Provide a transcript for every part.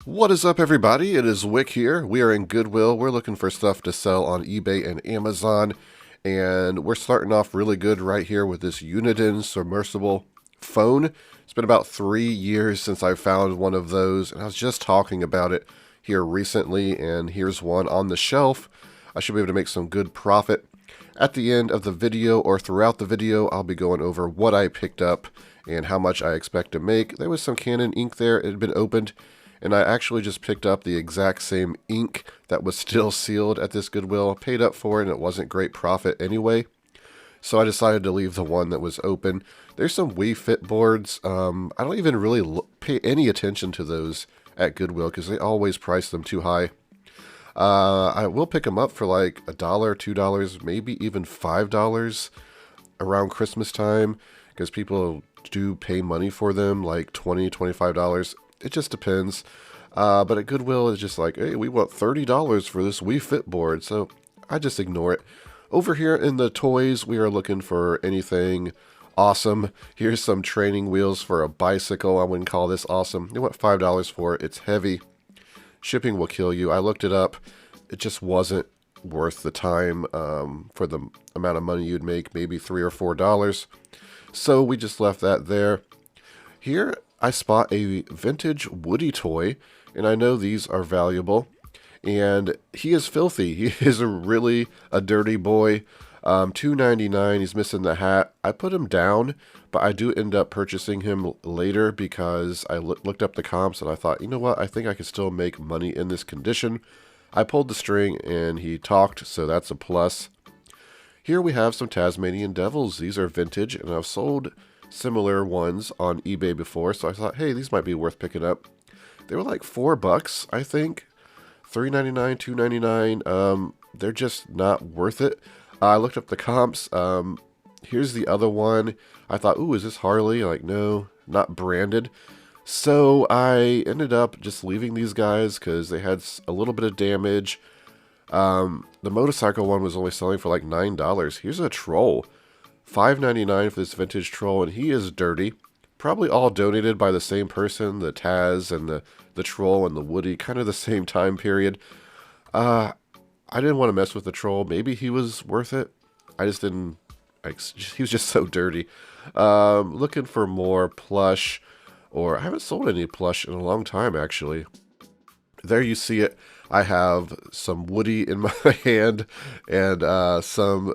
What is up, everybody? It is Wick here. We are in Goodwill. We're looking for stuff to sell on eBay and Amazon, and we're starting off really good right here with this Uniden submersible phone. It's been about 3 years since I found one of those, and I was just talking about it here recently, and here's one on the shelf. I should be able to make some good profit. At the end of the video, or throughout the video, I'll be going over what I picked up and how much I expect to make. There was some Canon ink there. It had been opened, and I actually just picked up the exact same ink that was still sealed at this Goodwill. Paid up for it, and it wasn't great profit anyway. So I decided to leave the one that was open. There's some Wii Fit boards. I don't even really pay any attention to those at Goodwill because they always price them too high. I will pick them up for like $1, $2, maybe even $5 around Christmas time because people do pay money for them, like $20, $25. It just depends. But at Goodwill, it's just like, hey, we want $30 for this Wii Fit board. So I just ignore it. Over here in the toys, we are looking for anything awesome. Here's some training wheels for a bicycle. I wouldn't call this awesome. You want $5 for it. It's heavy. Shipping will kill you. I looked it up. It just wasn't worth the time for the amount of money you'd make, maybe $3 or $4. So we just left that there. Here I spot a vintage Woody toy, and I know these are valuable. And he is filthy. He is really a dirty boy. $2.99. He's missing the hat. I put him down, but I do end up purchasing him later because I looked up the comps and I thought, you know what? I think I can still make money in this condition. I pulled the string and he talked, so that's a plus. Here we have some Tasmanian Devils. These are vintage, and I've sold similar ones on eBay before, so I thought, hey, these might be worth picking up. They were like $4, I think. $3.99, $2.99. They're just not worth it. I looked up the comps. Here's the other one. I thought, ooh, is this Harley? Like, no, not branded. So I ended up just leaving these guys because they had a little bit of damage. The motorcycle one was only selling for like $9. Here's a troll. $5.99 for this vintage troll, and he is dirty. Probably all donated by the same person, the Taz and the troll and the Woody, kind of the same time period. I didn't want to mess with the troll. Maybe he was worth it. I just didn't. He was just so dirty. Looking for more plush, or I haven't sold any plush in a long time, actually. There you see it. I have some Woody in my hand and some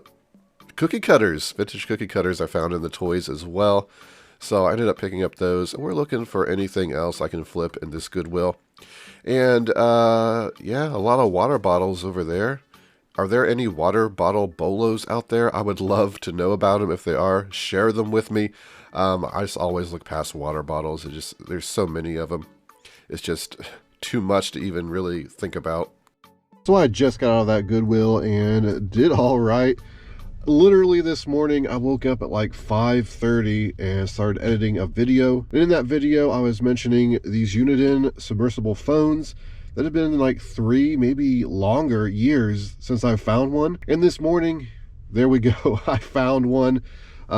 cookie cutters, vintage cookie cutters I found in the toys as well. So I ended up picking up those, and we're looking for anything else I can flip in this Goodwill. And yeah, a lot of water bottles over there. Are there any water bottle bolos out there? I would love to know about them. If they are, share them with me. I just always look past water bottles. There's so many of them. It's just too much to even really think about. So I just got out of that Goodwill and did all right. Literally this morning, I woke up at like 5:30 and started editing a video. And in that video, I was mentioning these Uniden submersible phones that have been like 3, maybe longer years since I found one. And this morning, there we go. I found one.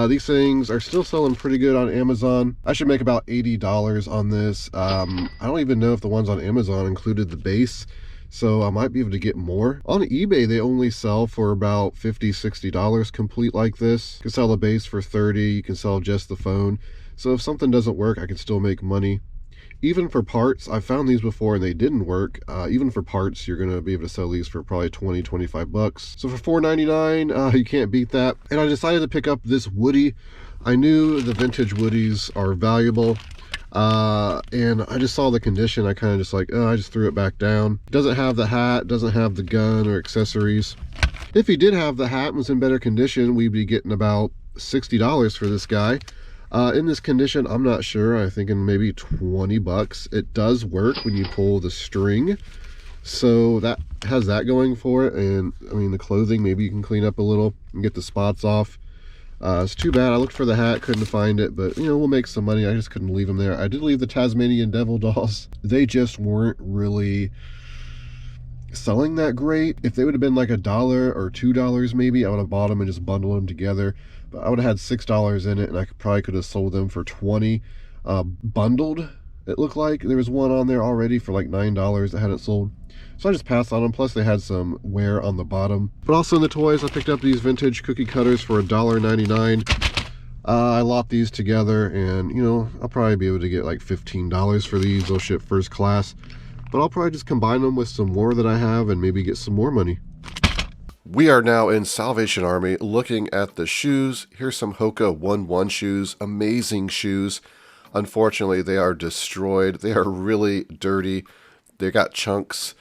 These things are still selling pretty good on Amazon. I should make about $80 on this. I don't even know if the ones on Amazon included the base, so I might be able to get more. On eBay, they only sell for about $50, $60 complete like this. You can sell the base for $30. You can sell just the phone. So if something doesn't work, I can still make money. Even for parts, I found these before and they didn't work. Even for parts, you're going to be able to sell these for probably $20, $25. So for $4.99, you can't beat that. And I decided to pick up this Woody. I knew the vintage Woodies are valuable. And I just saw the condition. I kind of just like, I just threw it back down. Doesn't have the hat, doesn't have the gun or accessories. If he did have the hat and was in better condition, we'd be getting about $60 for this guy. In this condition, I'm not sure. I'm thinking maybe $20. It does work when you pull the string. So that has that going for it. And I mean, the clothing, maybe you can clean up a little and get the spots off. It's too bad. I looked for the hat, couldn't find it, but you know, we'll make some money. I just couldn't leave them there. I did leave the Tasmanian Devil dolls. They just weren't really selling that great. If they would have been like $1 or $2 maybe, I would have bought them and just bundled them together. But I would have had $6 in it, and I probably could have sold them for $20 bundled. It looked like there was one on there already for like $9 that hadn't sold. So I just passed on them. Plus they had some wear on the bottom. But also in the toys, I picked up these vintage cookie cutters for $1.99. I lopped these together, and you know, I'll probably be able to get like $15 for these. They'll ship first class. But I'll probably just combine them with some more that I have and maybe get some more money. We are now in Salvation Army looking at the shoes. Here's some Hoka 1-1 shoes. Amazing shoes. Unfortunately, they are destroyed. They are really dirty. They got chunks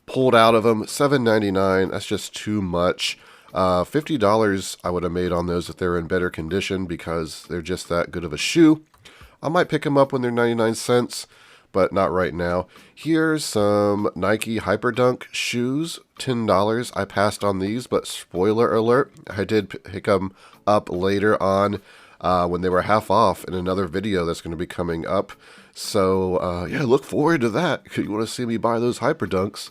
pulled out of them. $7.99. That's just too much. $50 I would have made on those if they were in better condition because they're just that good of a shoe. I might pick them up when they're 99 cents, but not right now. Here's some Nike Hyperdunk shoes, $10. I passed on these, but spoiler alert, I did pick them up later on when they were half off in another video that's going to be coming up. So yeah, look forward to that if you want to see me buy those Hyperdunks.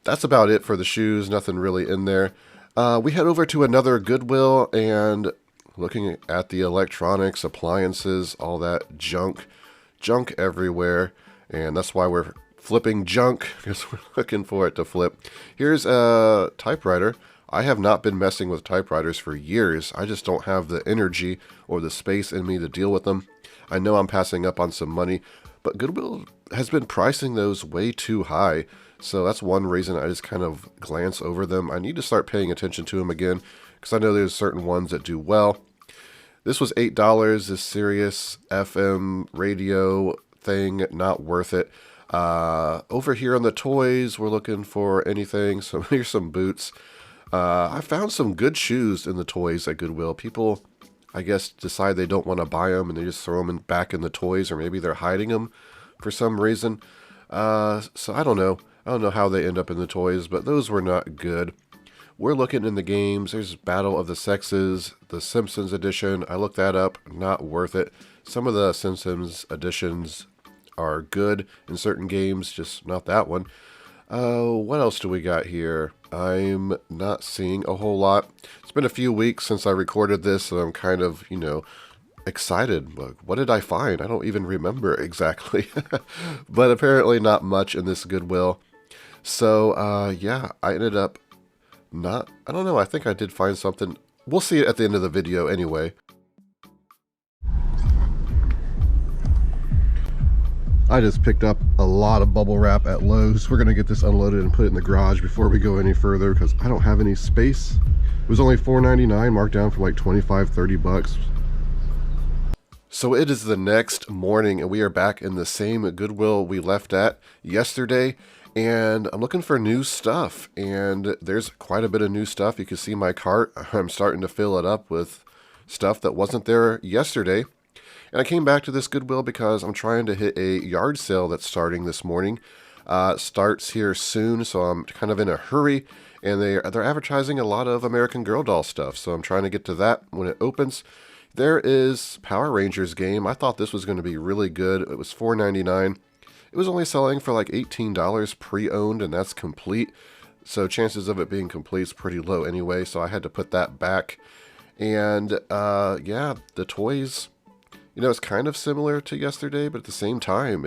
That's about it for the shoes. Nothing really in there. We head over to another Goodwill and looking at the electronics, appliances, all that junk everywhere. And that's why we're flipping junk, because we're looking for it to flip. Here's a typewriter. I have not been messing with typewriters for years. I just don't have the energy or the space in me to deal with them. I know I'm passing up on some money, but Goodwill has been pricing those way too high. So that's one reason I just kind of glance over them. I need to start paying attention to them again, because I know there's certain ones that do well. This was $8, this Sirius FM radio thing, not worth it. Over here on the toys, we're looking for anything. So here's some boots. I found some good shoes in the toys at Goodwill. People, I guess, decide they don't want to buy them and they just throw them back in the toys, or maybe they're hiding them for some reason. So I don't know. I don't know how they end up in the toys, but those were not good. We're looking in the games. There's Battle of the Sexes, the Simpsons edition. I looked that up. Not worth it. Some of the Simpsons editions are good in certain games, just not that one. What else do we got here? I'm not seeing a whole lot. It's been a few weeks since I recorded this, so I'm kind of, you know, excited. What did I find? I don't even remember exactly. But apparently not much in this Goodwill. So, yeah, I ended up I don't know, I think I did find something. We'll see it at the end of the video anyway. I just picked up a lot of bubble wrap at Lowe's. We're going to get this unloaded and put it in the garage before we go any further, because I don't have any space. It was only $4.99, marked down for like 25, 30 bucks. So it is the next morning and we are back in the same Goodwill we left at yesterday. And I'm looking for new stuff, and there's quite a bit of new stuff. You can see my cart. I'm starting to fill it up with stuff that wasn't there yesterday. And I came back to this Goodwill because I'm trying to hit a yard sale that's starting this morning. It starts here soon, so I'm kind of in a hurry. And they're advertising a lot of American Girl doll stuff, so I'm trying to get to that when it opens. There is Power Rangers game. I thought this was going to be really good. It was $4.99. It was only selling for like $18 pre-owned, and that's complete. So chances of it being complete is pretty low anyway, so I had to put that back. And yeah, the toys, you know, it's kind of similar to yesterday, but at the same time,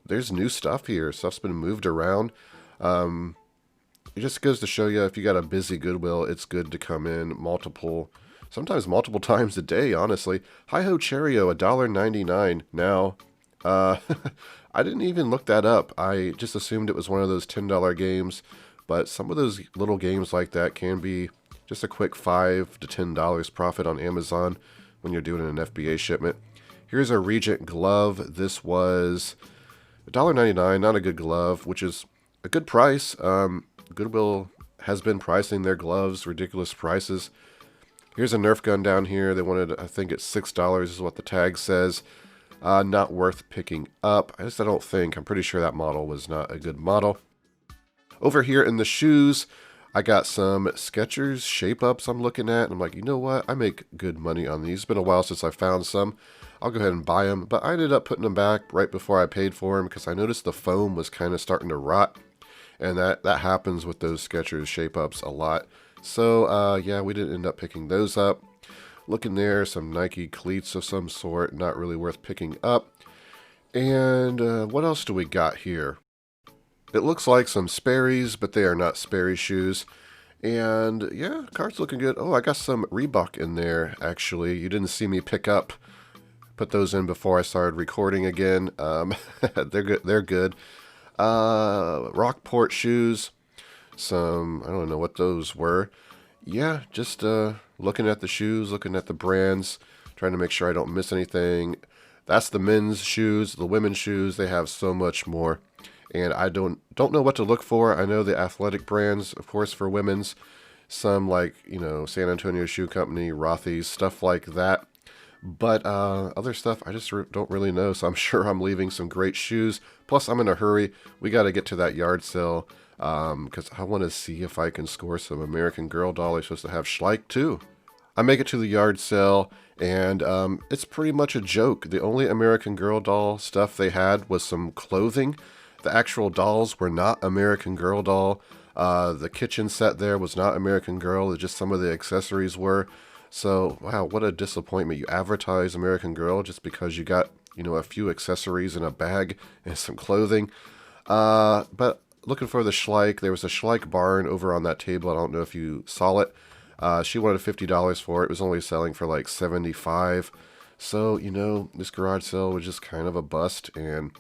there's new stuff here. Stuff's been moved around. It just goes to show you, if you got a busy Goodwill, it's good to come in sometimes multiple times a day, honestly. Hi-Ho Cheerio, $1.99 now. I didn't even look that up. I just assumed it was one of those $10 games, but some of those little games like that can be just a quick $5 to $10 profit on Amazon when you're doing an FBA shipment. Here's a Regent glove. This was $1.99, not a good glove, which is a good price. Goodwill has been pricing their gloves ridiculous prices. Here's a Nerf gun down here. They wanted, I think it's $6 is what the tag says. Not worth picking up. I don't think. I'm pretty sure that model was not a good model. Over here in the shoes, I got some Skechers shape-ups I'm looking at. And I'm like, you know what? I make good money on these. It's been a while since I found some. I'll go ahead and buy them. But I ended up putting them back right before I paid for them because I noticed the foam was kind of starting to rot. And that happens with those Skechers shape-ups a lot. So, yeah, we didn't end up picking those up. Looking there, some Nike cleats of some sort, not really worth picking up. And what else do we got here? It looks like some Sperry's, but they are not Sperry shoes. And yeah, cart's looking good. Oh, I got some Reebok in there, actually. You didn't see me put those in before I started recording again. They're good. They're good. Rockport shoes. Some, I don't know what those were. Yeah, just looking at the shoes, looking at the brands, trying to make sure I don't miss anything. That's the men's shoes. The women's shoes, they have so much more. And I don't know what to look for. I know the athletic brands, of course, for women's. Some like, San Antonio Shoe Company, Rothy's, stuff like that. But other stuff, I just don't really know. So I'm sure I'm leaving some great shoes. Plus, I'm in a hurry. We got to get to that yard sale because I want to see if I can score some American Girl doll. I'm supposed to have Schleich too. I make it to the yard sale, and it's pretty much a joke. The only American Girl doll stuff they had was some clothing. The actual dolls were not American Girl doll. The kitchen set there was not American Girl. Just some of the accessories were. So, wow, what a disappointment. You advertise American Girl just because you got, a few accessories in a bag and some clothing. But looking for the Schleich. There was a Schleich barn over on that table. I don't know if you saw it. She wanted $50 for it. It was only selling for like $75. So, this garage sale was just kind of a bust, and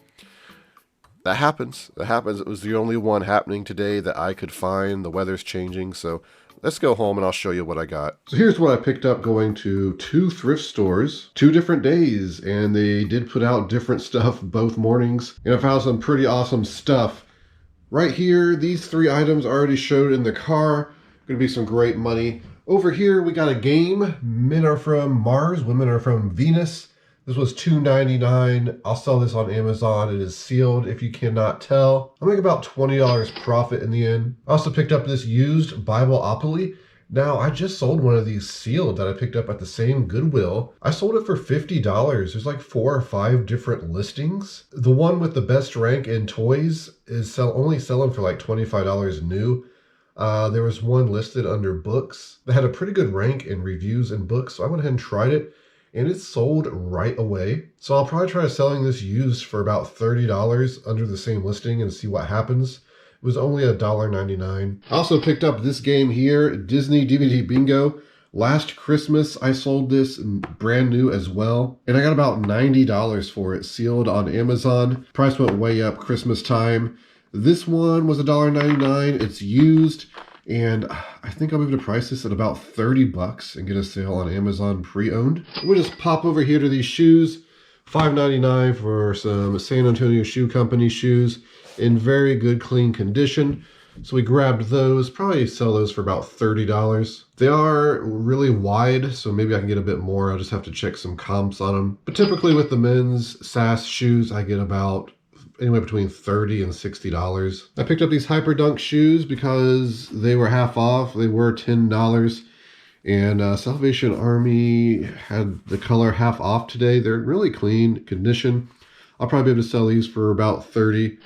that happens. That happens. It was the only one happening today that I could find. The weather's changing, so let's go home and I'll show you what I got. So here's what I picked up going to 2 thrift stores, 2 different days, and they did put out different stuff both mornings. And I found some pretty awesome stuff. Right here, these 3 items I already showed in the car. Gonna be some great money. Over here, we got a game. Men are from Mars, women are from Venus. This was $2.99. I'll sell this on Amazon. It is sealed if you cannot tell. I'll make about $20 profit in the end. I also picked up this used Bibleopoly. Now, I just sold one of these sealed that I picked up at the same Goodwill. I sold it for $50. There's like 4 or 5 different listings. The one with the best rank in toys is only selling for like $25 new. There was one listed under books that had a pretty good rank in reviews and books, so I went ahead and tried it. And it's sold right away. So I'll probably try selling this used for about $30 under the same listing and see what happens. It was only $1.99. I also picked up this game here, Disney DVD Bingo. Last Christmas, I sold this brand new as well. And I got about $90 for it, sealed on Amazon. Price went way up Christmas time. This one was $1.99. It's used. And I think I'll be able to price this at about $30 and get a sale on Amazon pre-owned. We'll just pop over here to these shoes. $5.99 for some San Antonio Shoe Company shoes in very good, clean condition. So we grabbed those, probably sell those for about $30. They are really wide, so maybe I can get a bit more. I'll just have to check some comps on them. But typically with the men's SAS shoes, I get about anywhere between $30 and $60. I picked up these Hyperdunk shoes because they were half off. They were $10. And Salvation Army had the color half off today. They're really clean condition. I'll probably be able to sell these for about $30.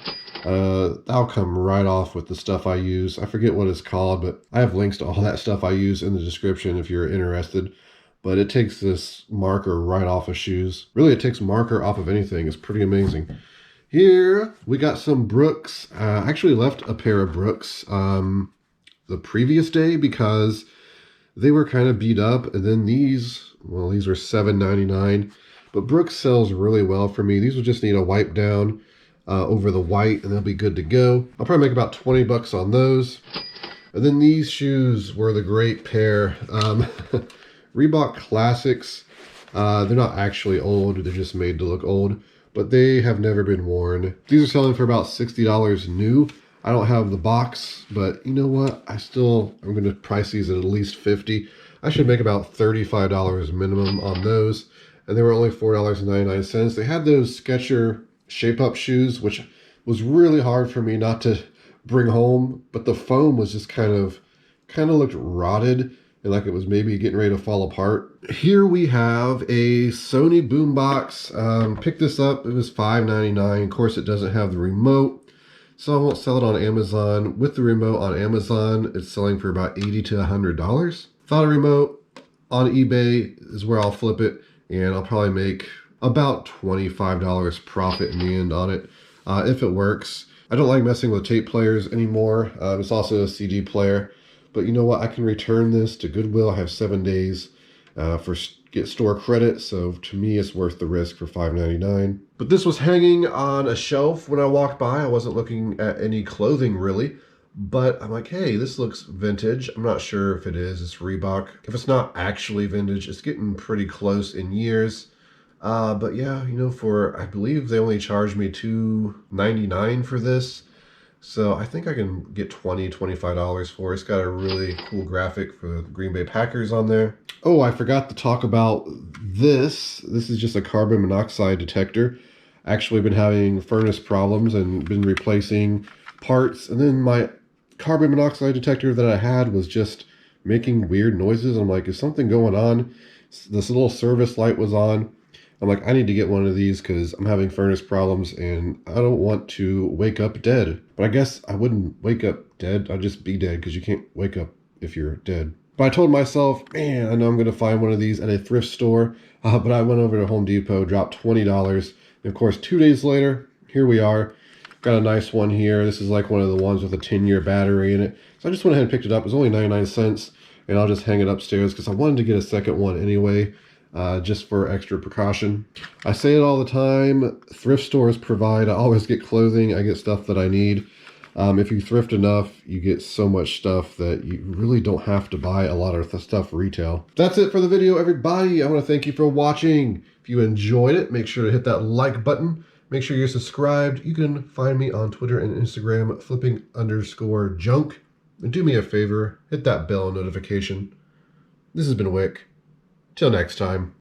That'll come right off with the stuff I use. I forget what it's called, but I have links to all that stuff I use in the description if you're interested. But it takes this marker right off of shoes. Really, it takes marker off of anything. It's pretty amazing. Here, we got some Brooks. I actually left a pair of Brooks the previous day because they were kind of beat up. And then these were $7.99. But Brooks sells really well for me. These will just need a wipe down over the white and they'll be good to go. I'll probably make about $20 on those. And then these shoes were the great pair. Reebok Classics. They're not actually old. They're just made to look old. But they have never been worn. These are selling for about $60 new. I don't have the box, but you know what? I'm going to price these at least $50. I should make about $35 minimum on those. And they were only $4.99. They had those Skechers shape-up shoes, which was really hard for me not to bring home. But the foam was just kind of looked rotted and like it was maybe getting ready to fall apart. Here we have a Sony boombox. Picked this up. It was $5.99. Of course, it doesn't have the remote, so I won't sell it on Amazon. With the remote on Amazon, it's selling for about $80 to $100. Without a remote, on eBay is where I'll flip it, and I'll probably make about $25 profit in the end on it, if it works. I don't like messing with tape players anymore. It's also a CD player, but you know what? I can return this to Goodwill. I have 7 days for get store credit, so to me it's worth the risk for $5.99. But this was hanging on a shelf when I walked by. I wasn't looking at any clothing really, but I'm like, hey, this looks vintage. I'm not sure if it is. It's Reebok. If it's not actually vintage, it's getting pretty close in years. But yeah, you know, for, I believe they only charged me $2.99 for this. So I think I can get $25 for it. It's got a really cool graphic for the Green Bay Packers on there. Oh, I forgot to talk about this. This is just a carbon monoxide detector. Actually been having furnace problems and been replacing parts. And then my carbon monoxide detector that I had was just making weird noises. I'm like, is something going on? This little service light was on. I'm like, I need to get one of these because I'm having furnace problems and I don't want to wake up dead. But I guess I wouldn't wake up dead. I'd just be dead because you can't wake up if you're dead. But I told myself, man, I know I'm going to find one of these at a thrift store. But I went over to Home Depot, dropped $20. And of course, 2 days later, here we are. Got a nice one here. This is like one of the ones with a 10-year battery in it. So I just went ahead and picked it up. It was only 99 cents. And I'll just hang it upstairs because I wanted to get a second one anyway. Just for extra precaution. I say it all the time, thrift stores provide, I always get clothing, I get stuff that I need. If you thrift enough, you get so much stuff that you really don't have to buy a lot of the stuff retail. That's it for the video, everybody. I want to thank you for watching. If you enjoyed it, make sure to hit that like button. Make sure you're subscribed. You can find me on Twitter and Instagram, flipping_junk. And do me a favor, hit that bell notification. This has been Wick. Till next time.